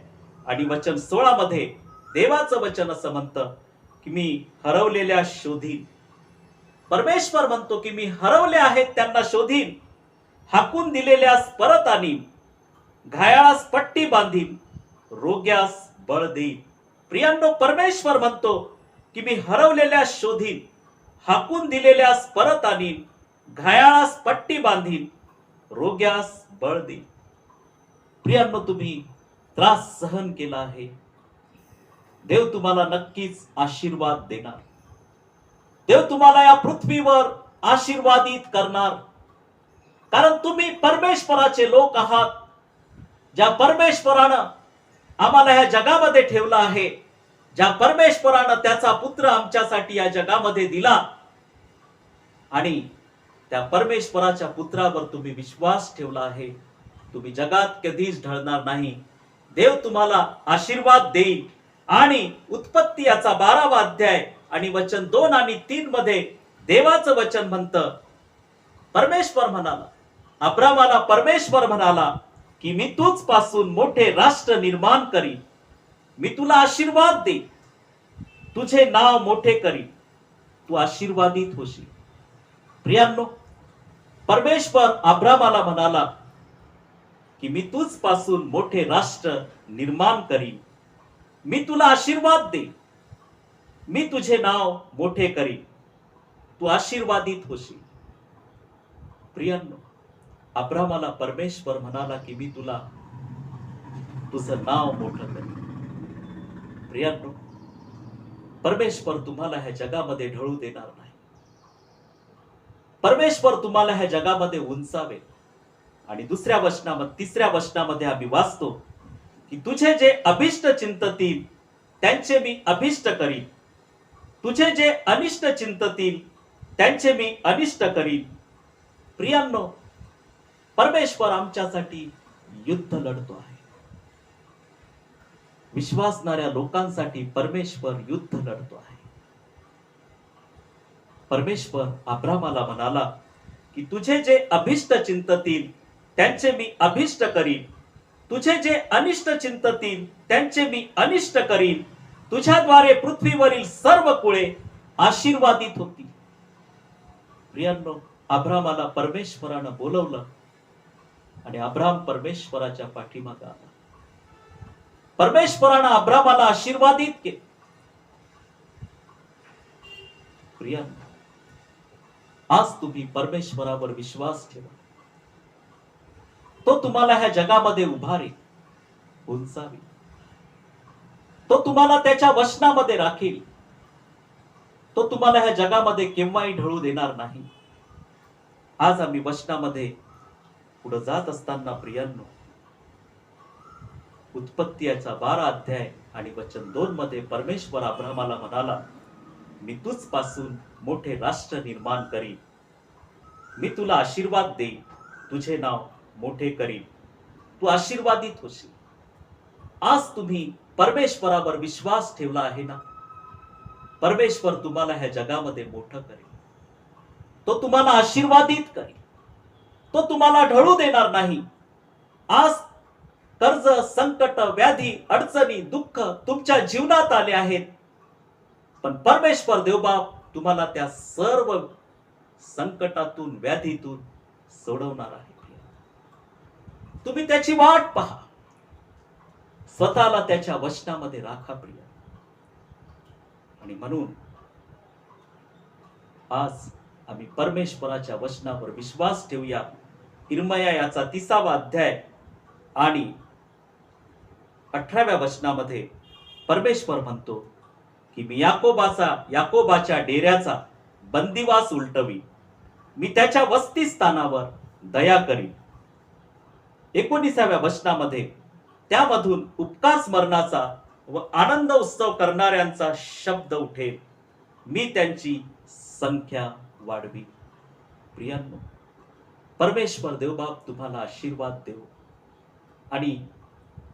[SPEAKER 1] आणि वचन 16 मध्ये देवाचं वचन असं म्हणतं की मी हरवलेल्या शोधीन. परमेश्वर म्हणतो की मी हरवले आहेत त्यांना शोधीन, हाकून दिलेल्यास परत आणीन, घायाळास पट्टी बांधीन, रोग्यास बळ देईन. प्रियांनो, परमेश्वर म्हणतो की मी हरवलेल्या शोधीन, हाकून दिलेल्यास परत आणीन, घायाळास पट्टी बांधीन, रोग्यास बळ देईन. प्रियांनो, तुम्ही त्रास सहन केला आहे, देव तुम्हाला नक्कीच आशीर्वाद देणार. देव तुम्हाला या पृथ्वीवर आशीर्वादित करणार, कारण तुम्ही परमेश्वराचे लोक आहात. ज्या परमेश्वरानं आम्हाला ह्या जगामध्ये ठेवलं आहे, ज्या परमेश्वरानं त्याचा पुत्र आमच्यासाठी या जगामध्ये दिला आणि त्या परमेश्वराच्या पुत्रावर तुम्ही विश्वास ठेवला आहे, तुम्ही जगात कधीच ढळणार नाही. देव तुम्हाला आशीर्वाद देईल. आणि उत्पत्ती याचा 12वा अध्याय आणि वचन 2 आणि 3 मध्ये देवाचं वचन म्हणतं, परमेश्वर म्हणाला, अब्रामाला परमेश्वर म्हणाला की मी तुझ पासून मोठे राष्ट्र निर्माण करीन, मी तुला आशीर्वाद देईन, तुझे नाव मोठे करीन, तू आशीर्वादित होशील. प्रियांनो, परमेश्वर अब्रामाला म्हणाला की मी तुझ पासून मोठे राष्ट्र निर्माण करीन, मी तुला आशीर्वाद देईन, मी तुझे नाव मोठे करीन, तू आशीर्वादित होशील. प्रियांनो, अब्रामाला परमेश्वर म्हणाला की मी तुला तुझं नाव मोठं करीन. प्रियांनो, परमेश्वर तुम्हाला ह्या जगामध्ये ढळू देणार नाही. परमेश्वर तुम्हाला ह्या जगामध्ये उंचावेल. आणि तिसऱ्या वचनामध्ये आम्ही वाचतो की तुझे जे अभिष्ट चिंततील त्यांचे मी अभिष्ट करीन, तुझे जे अनिष्ट चिंततील त्यांचे मी अनिष्ट करीन. प्रियांनो, परमेश्वर आमच्यासाठी युद्ध लढतो आहे. विश्वासणाऱ्या लोकांसाठी परमेश्वर युद्ध लढतो आहे. परमेश्वर अब्रामाला म्हणाला की तुझे जे अभिष्ट चिंततील त्यांचे मी अभिष्ट करीन, तुझे जे अनिष्ट चिंततील त्यांचे मी अनिष्ट करीन. तुझ्याद्वारे पृथ्वीवरील सर्व कुळे आशीर्वादित होतील. प्रियांनो, अब्रामाला परमेश्वरानं बोलवलं आणि अब्राम परमेश्वराच्या पाठीमागे आला. परमेश्वरानं अब्रामाला आशीर्वादित केले. प्रियांनो, आज तुम्ही परमेश्वरावर विश्वास ठेवा. तो तुम्हाला ह्या जगामध्ये उभारेल, उंचावेल. तो तुम्हाला त्याच्या वचनामध्ये राखील. तो तुम्हाला ह्या जगामध्ये केव्हाही ढळू देणार नाही. आज आम्ही वचनामध्ये पुढे जात असताना प्रियांनो, उत्पत्ती याचा 12 अध्याय आणि वचन 2 मध्ये परमेश्वर अब्रामाला म्हणाला, मी तुझ पासून मोठे राष्ट्र निर्माण करीन, मी तुला आशीर्वाद देईन, तुझे नाव मोठे करीन, तू आशीर्वादित होशील. आज तुम्ही परमेश्वरावर विश्वास ठेवला आहे ना, परमेश्वर तुम्हाला ह्या जगामध्ये मोठं करेल. तो तुम्हाला आशीर्वादित करेल. तो तुम्हाला ढळू देणार नाही. आज कर्ज, संकट, व्याधी, अडचणी, दुःख तुमच्या जीवनात आले आहेत, पण परमेश्वर देवबाप तुम्हाला त्या सर्व संकटातून, व्याधीतून सोडवणार आहे. तुम्ही त्याची वाट पहा. स्वतःला त्याच्या वचनामध्ये राखा प्रिय. आणि म्हणून आज आम्ही परमेश्वराच्या वचनावर विश्वास ठेवूया. इर्मया याचा 30वा अध्याय आणि 18व्या वचनामध्ये परमेश्वर म्हणतो की मी याकोबाच्या डेऱ्याचा बंदिवास उलटवी, मी त्याच्या वसतिस्थानावर दया करीन. 19व्या वचनामध्ये त्यामधून उपकार स्मरणाचा व आनंद उत्सव करणाऱ्यांचा शब्द उठेल, मी त्यांची संख्या वाढवी. प्रियांनो, परमेश्वर देवबाप तुम्हाला आशीर्वाद देव आणि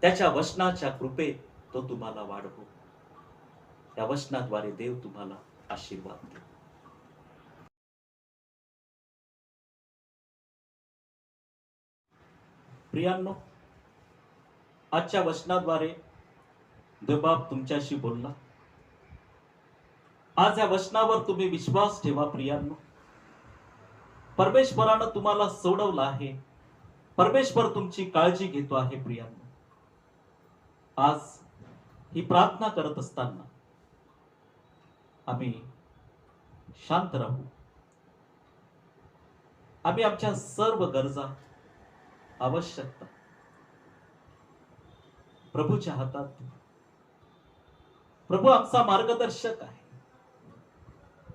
[SPEAKER 1] त्याच्या वचनाच्या कृपेत तो तुम्हाला वाढवो. त्या वचनाद्वारे देव तुम्हाला आशीर्वाद देव. प्रियांनो, आजच्या वचनाद्वारे देवबाप तुमच्याशी बोलला. आज या वचनावर तुम्ही विश्वास ठेवा प्रियांनो. परमेश्वरानं तुम्हाला सोडवलं आहे. परमेश्वर तुमची काळजी घेतो आहे प्रियांनो. आज ही प्रार्थना करत असताना आम्ही शांत राहू. आम्ही आमच्या सर्व गरजा, आवश्यकता प्रभूच्या हातात देऊ. प्रभू आमचा मार्गदर्शक आहे.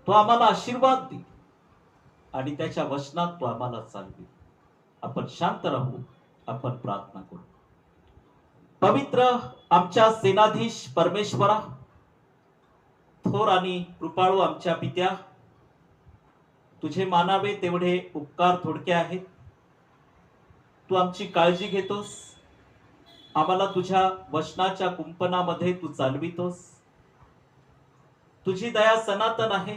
[SPEAKER 1] तो आम्हाला आशीर्वाद देईल आणि त्याच्या वचनात तो आम्हाला चालवेल. आपण शांत राहू. आपण प्रार्थना करू. पवित्र आमच्या सेनाधीश परमेश्वरा, थोर आणि कृपाळू आमच्या पित्या, तुझे मानावे तेवढे उपकार थोडके आहेत. तू आमची काळजी घेतोस. आम्हाला तुझ्या वचनाच्या कुंपणामध्ये तू चालवितोस. तुझी दया सनातन आहे.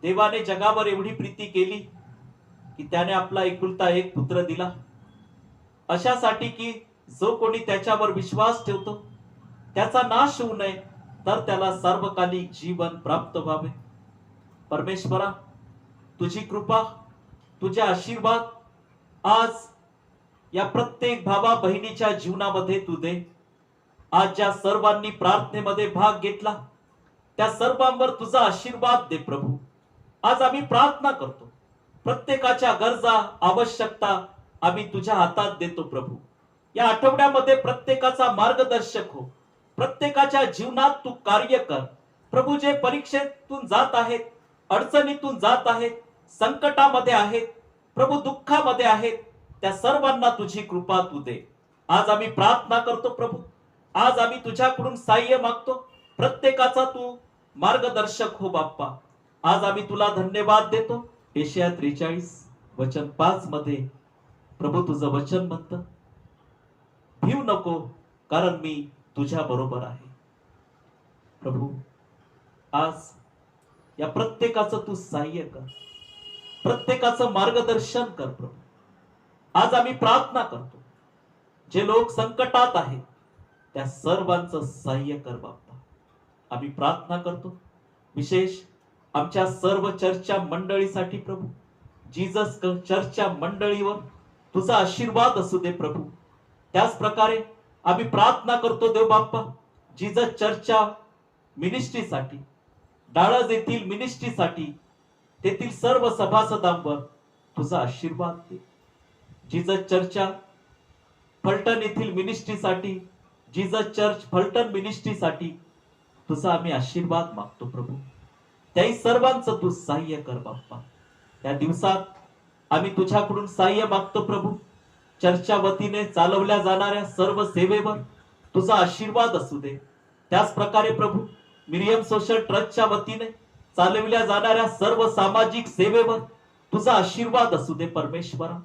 [SPEAKER 1] देवाने जगावर एवढी प्रीती केली की त्याने आपला एकुलता एक पुत्र दिला, अशासाठी की जो कोणी त्याच्यावर विश्वास ठेवतो त्याचा नाश होऊ नये, तर त्याला सार्वकालिक जीवन प्राप्त व्हावे. परमेश्वरा, तुझी कृपा, तुझे आशीर्वाद आज या प्रत्येक भावा बहिणीच्या जीवनामध्ये तू दे. आज ज्या सर्वांनी प्रार्थनेमध्ये भाग घेतला त्या सर्वांवर तुझा आशीर्वाद दे प्रभू. आज आम्ही प्रार्थना करतो. प्रत्येकाच्या गरजा, आवश्यकता आम्ही तुझ्या हातात देतो प्रभू. या आठवड्यामध्ये प्रत्येकाचा मार्गदर्शक हो. प्रत्येकाच्या जीवनात तू कार्य कर प्रभू. जे परीक्षेतून जात आहेत, अडचणीतून जात आहेत, संकटामध्ये आहेत प्रभू, दुःखामध्ये आहेत, त्या सर्वांना तुझी कृपा तू दे. आज आम्ही प्रार्थना करतो प्रभू, आज आम्ही तुझ्याकडून सहाय्य मागतो. प्रत्येकाचा तू मार्गदर्शक हो बाप्पा. आज आम्ही तुला धन्यवाद देतो. यशाया 43 वचन 5 मध्ये प्रभू तुझं वचन म्हणतं, भिऊ नको कारण मी तुझ्या बरोबर आहे. प्रभू आज या प्रत्येकाचं तू सहाय्य कर, प्रत्येकाचं मार्गदर्शन कर प्रभू. आज आम्ही प्रार्थना करतो, जे लोक संकटात आहेत त्या सर्वांचं सहाय्य कर बाप्पा. आम्ही प्रार्थना करतो विशेष आमच्या सर्व चर्चा मंडळीसाठी प्रभू. जीजस चर्चा मंडळीवर तुझा आशीर्वाद असू दे प्रभू. त्याच प्रकारे आम्ही प्रार्थना करतो देव बाप्पा, जीजस चर्चा मिनिस्ट्रीसाठी, डाळज येथील मिनिस्ट्रीसाठी, तेथील सर्व सभासदांवर तुझा आशीर्वाद दे. जीजस चर्चा फलटण येथील मिनिस्ट्रीसाठी, जीजस चर्च फलटण मिनिस्ट्रीसाठी तुझा आम्ही आशीर्वाद मागतो प्रभू. त्याही सर्वांचं तू सहाय्य कर बाप्पा. त्या दिवसात आम्ही तुझ्याकडून सहाय्य मागतो प्रभू. चर्चा वतीने चालवल्या जाणाऱ्या सर्व सेवेवर तुझा आशीर्वाद असू दे. त्याच प्रकारे प्रभू मिरियम सोशल ट्रस्टच्या वतीने चालवल्या जाणाऱ्या सर्व सामाजिक सेवेवर तुझा आशीर्वाद असू दे परमेश्वरा.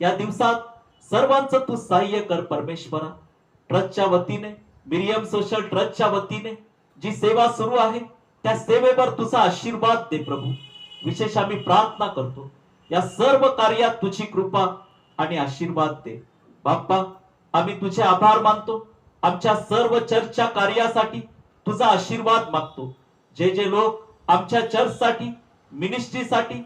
[SPEAKER 1] या दिवसात सर्वांचं तू सहाय्य कर परमेश्वरा. ट्रस्टच्या वतीने, मिरियम सोशल ट्रस्टच्या वतीने जी सेवा सुरू आहे त्या सेवेवर तुझा आशीर्वाद दे प्रभू. विशेष आम्ही प्रार्थना करतो, या सर्व कार्यात तुझी कृपा आणि आशीर्वाद दे बाप्पा. आम्ही तुझे आभार मानतो. आमच्या सर्व चर्चच्या कार्यासाठी तुझा आशीर्वाद मागतो. जे जे लोक आमच्या चर्चसाठी, मिनिस्ट्रीसाठी,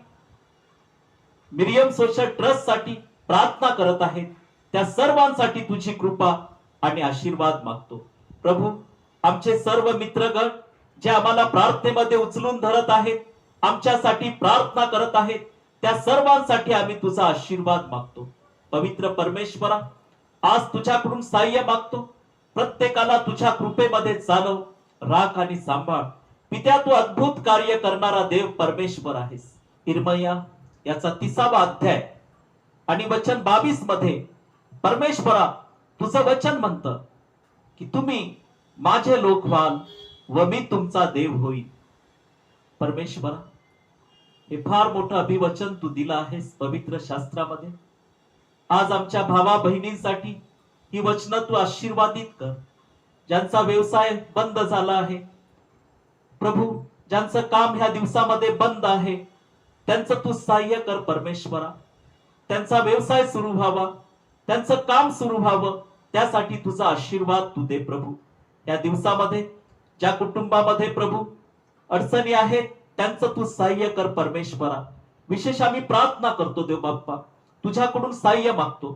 [SPEAKER 1] मिरियम सोशल ट्रस्ट साठी प्रार्थना करत आहेत त्या सर्वांसाठी तुझी कृपा आणि आशीर्वाद मागतो प्रभू. आमचे सर्व मित्रगण जे आम्हाला प्रार्थनेमध्ये उचलून धरत आहेत, आमच्यासाठी प्रार्थना करत आहेत, त्या सर्वांसाठी आम्ही तुझा आशीर्वाद मागतो. पवित्र परमेश्वरा, आज तुझ्याकडून सहाय्य मागतो. प्रत्येकाला तुझ्या कृपेमध्ये चालव, राख आणि सांभाळ. पित्या, तू अद्भुत कार्य करणारा देव परमेश्वर आहेस. इर्मया याचा 30वा अध्याय आणि वचन 22 मध्ये परमेश्वरा तुझं वचन म्हणतं की तुम्ही माझे लोक व्हाल व मी तुमचा देव होईल. परमेश्वरा, हे फार मोठं अभिवचन तू दिलं आहेस पवित्र शास्त्रामध्ये. आज आमच्या भावा बहिणींसाठी ही वचनं तू आशीर्वादित कर. ज्यांचा व्यवसाय बंद झाला आहे प्रभू, ज्यांचं काम ह्या दिवसामध्ये बंद आहे, त्यांचं तू सहाय्य कर परमेश्वरा. त्यांचा व्यवसाय सुरू व्हावा, त्यांचं काम सुरू व्हावं, त्यासाठी तुझा आशीर्वाद तू दे प्रभू. या दिवसामध्ये ज्या कुटुंबामध्ये प्रभू अडचणी आहेत त्यांचं तू सहाय्य कर परमेश्वरा. विशेष आम्ही प्रार्थना करतो देव बाप्पा, तुझ्याकडून सहाय्य मागतो.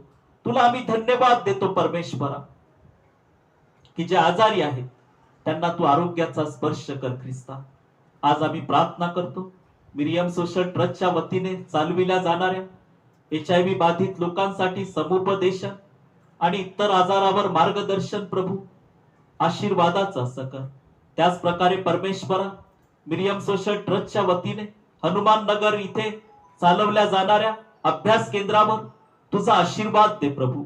[SPEAKER 1] तुला आम्ही धन्यवाद देतो परमेश्वरा की जे आजारी आहेत त्यांना तू आरोग्याचा स्पर्श कर ख्रिस्ता. आज आम्ही प्रार्थना करतो मिरियम सोशल ट्रस्टच्या वतीने चालविल्या जाणाऱ्या HIV बाधित लोकांसाठी समुपदेशन आणि इतर आजारावर मार्गदर्शन प्रभू आशीर्वादाचं असं कर. त्याच प्रकारे परमेश्वरा, मिरियम सोशल ट्रस्टच्या वतीने हनुमान नगर इथे चालवल्या जाणाऱ्या अभ्यास केंद्रावर तुझा आशीर्वाद दे प्रभू.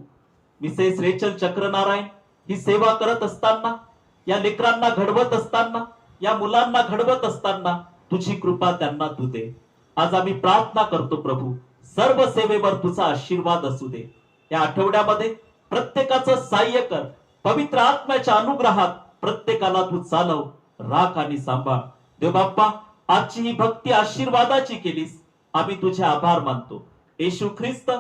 [SPEAKER 1] मिसेस रेचल चक्रनारायण ही सेवा करत असताना, या लेकरांना घडवत असताना, या मुलांना घडवत असताना तुझी कृपा त्यांना तू दे. आज आम्ही प्रार्थना करतो प्रभू, सर्व सेवेवर तुझा आशीर्वाद असू दे. या आठवड्यामध्ये प्रत्येकाचं सहाय्य कर. पवित्र आत्म्याच्या अनुग्रहात प्रत्येकाला तू चालव, राख आणि सांभाळ. देव बाप्पा, आजची ही भक्ती आशीर्वादाची केलीस, आम्ही तुझे आभार मानतो. येशू ख्रिस्त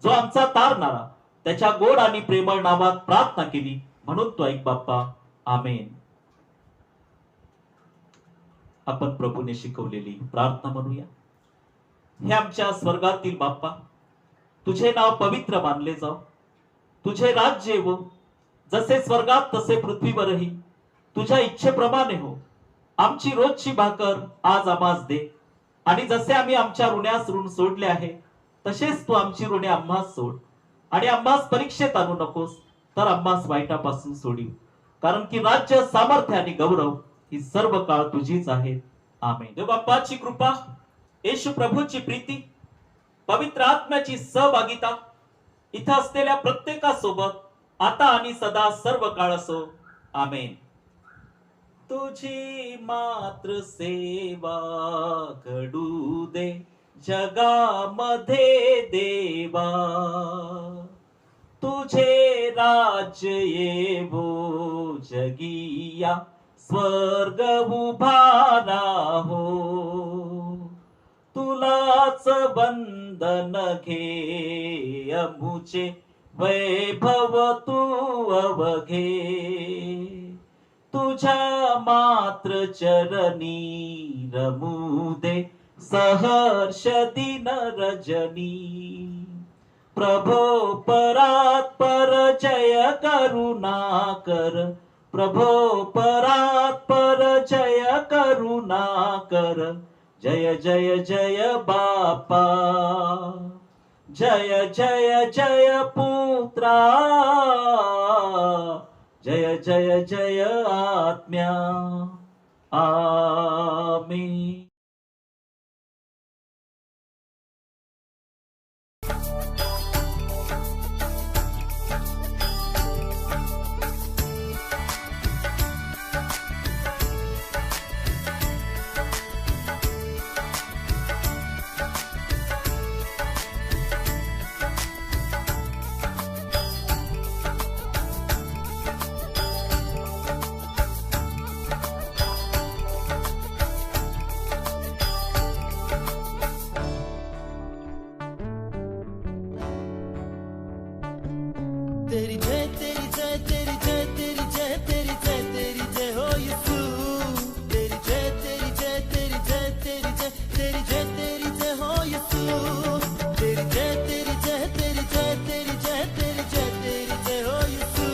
[SPEAKER 1] जो आमचा तारणारा, त्याच्या गोड आणि प्रेमळ नावात प्रार्थना केली म्हणून तो ऐक बाप्पा, आमेन. आपण प्रभूने शिकवलेली प्रार्थना म्हणूया. हे आमच्या स्वर्गातील बाप्पा, तुझे नाव पवित्र मानले जाओ, तुझे राज्य येवो, जसे स्वर्गात तसे पृथ्वीवरही. तुझ्या इच्छेप्रमाणे हो. आमची रोजची भाकर आज आम्हास दे, आणि जसे आम्ही आमच्या ऋण्यास ऋण सोडले आहे तसेच तू आमची ऋणे आम्हास सोड, आणि आम्हास परीक्षेत आणू नकोस, तर आम्हास वाईटापासून सोडीव. कारण की राज्य, सामर्थ्य आणि गौरव ही सर्व काळ तुझीच आहेत. आमेन. देव बाप्पाची कृपा, येशू प्रभूची प्रीती, पवित्र आत्म्याची सहभागिता इथं असलेल्या प्रत्येकासोबत आता आणि सदा सर्व काळ असो. आमेन. तुझी मात्र सेवा घडू दे जगामध्ये देवा, तुझे राज्य येवो जगिया स्वर्ग उभारा हो, तुलाच वंदन घे अमुचे वैभव तू अवघे, तुझ्या मात्र चरणी रमू दे सहर्ष दिन रजनी, प्रभो परात पर जय करुणा कर, प्रभो परात पर जय करुणा कर, जय जय जय बापा, जय जय जय पुत्रा, जय जय जय आत्म्या. आमेन.
[SPEAKER 5] तेरी जय तेरी जय तेरी जय तेरी जय तेरी जय तेरी जय हो यीशु, तेरी जय तेरी जय तेरी जय तेरी जय तेरी जय तेरी जय हो यीशु, तेरी जय तेरी जय तेरी जय तेरी जय तेरी जय तेरी जय हो यीशु,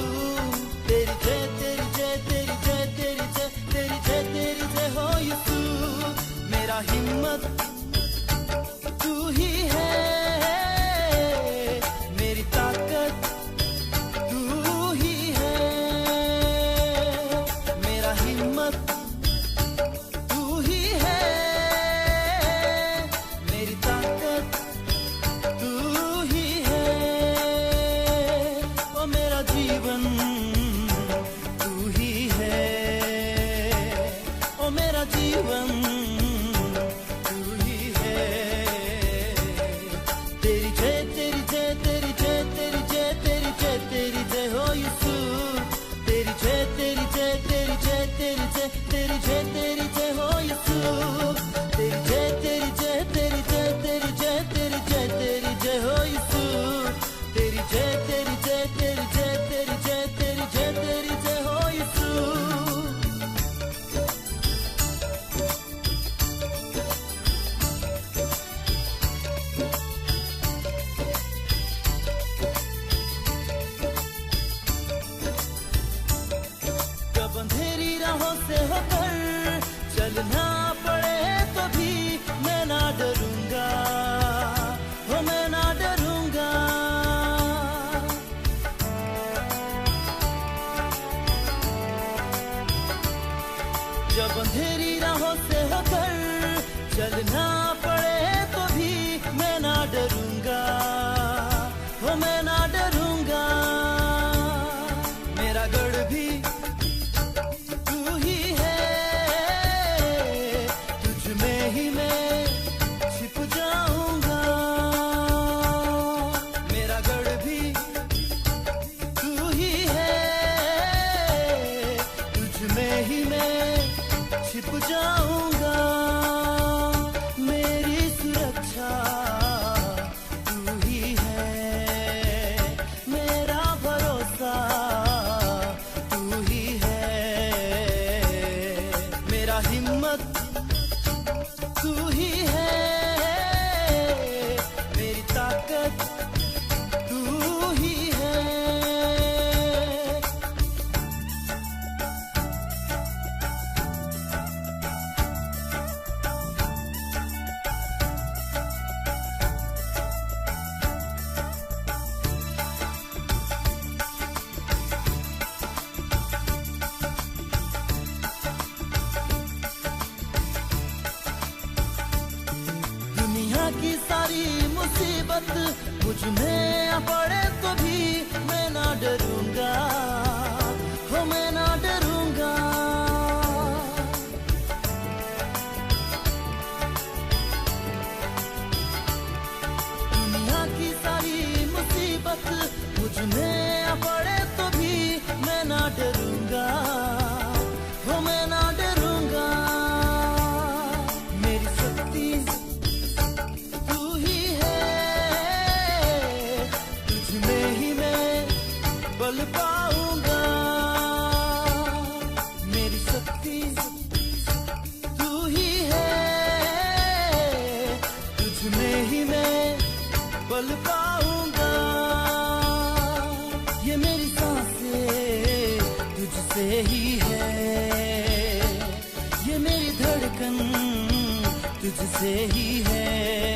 [SPEAKER 5] तेरी जय तेरी जय तेरी जय तेरी जय तेरी जय तेरी जय हो यीशु, मेरा हिम्मत तू ही है, मेरी ताकत तू ही है, मेरा हिम्मत तू ही है, मेरी ताकत तू ही है, ओ मेरा जीवन तू ही है, ओ मेरा जीवन तू ही है, तेरी जय तेरी जय तेरी जय तेरी जय तेरी जय तेरी जय हो यीशु, तेरी जय तेरी जय तेरी जय तेरी जय तेरी जय तेरी जय हो यीशु, तेरी जय तेरी जय तेरी जय तेरी जय तेरी जय तेरी जय हो यीशु, तेरी जय तेरी जय तेरी जय तेरी जय तेरी जय तेरी जय हो यीशु. कब अंधेरी राहों से होकर चलना पड़े तो भी मैं ना डरूंगा, हो मैं ना डरूंगा, जब अंधेरी राहों से होकर चलना पड़े तो भी मैं ना डरूंगा, हो मैं ना डरूंगा, मेरा गढ़ भी तू ही है, तुझ में ही मैं छिप जाऊंगा, मेरा गढ़ भी तू ही है, तुझ में ही मैं छिप जाऊंगा, मेरी सुरक्षा तू ही है, मेरा भरोसा तू ही है, मेरा हिम्मत तू ही है, मेरी ताकत तू ही है. दुनिया की सारी मुसीबत मुझ में पड़े तो भी मैं ना डरूंगा, हो मैं ना डरूंगा। दुनिया की सारी मुसीबत मुझ में आ पड़े तो भी मैं ना डरूंगा, हो मैं ना डरूंगा। मेरी शक्ति तू ही है, तुझ में ही मैं बल पाऊंगा। मेरी शक्ति तू ही है, तुझ में ही मैं बल पाऊंगा। ये मेरी सांसें तुझसे ही है, ये मेरी धड़कन तुझसे ही है।